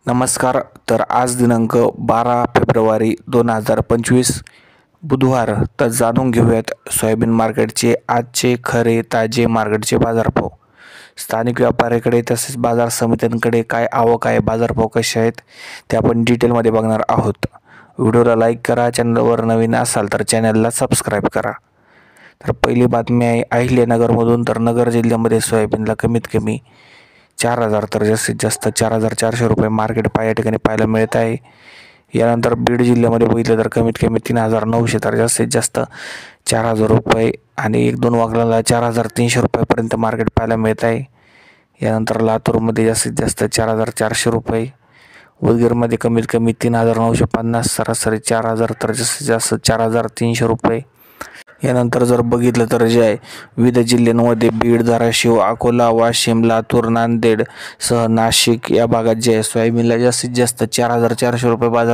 नमस्कार. तर आज दिनांक 12 फेब्रुवारी 2025 बुधवार. तर जाणून घेऊयात सोयाबीन मार्केटचे आजचे खरे ताजे मार्केटचे बाजारभाव. स्थानिक व्यापाऱ्याकडे तसेच बाजार समित्यांकडे काय आवक आहे, बाजारभाव कसे आहेत ते आपण डिटेलमध्ये बघणार आहोत. व्हिडिओला लाईक करा, चॅनलवर नवीन असाल तर चॅनलला सबस्क्राईब करा. तर पहिली बातमी आहे अहिल्यानगरमधून. तर नगर जिल्ह्यामध्ये सोयाबीनला कमीत कमी 4,000 तर जास्तीत जास्त 4,400 रुपये मार्केट या ठिकाणी पाहायला मिळत आहे. यानंतर बीड जिल्ह्यामध्ये बघितलं तर कमीत कमी 3,900 तर जास्तीत जास्त 4,000 रुपये आणि 1-2 वागलाला 4,300 रुपयापर्यंत मार्केट पाहायला मिळत आहे. यानंतर लातूरमध्ये जास्तीत जास्त 4,400 रुपये, उदगीरमध्ये कमीत कमी 3,950, सरासरी 4,000 तर जास्तीत जास्त 4,300 रुपये. यानंतर जर बघितलं तर जे आहे विविध जिल्ह्यांमध्ये बीड, धाराशिव, अकोला, वाशिम, लातूर, नांदेड सह नाशिक या भागात जे आहे सोयाबीनला जास्तीत जास्त 4,400 रुपये बाजार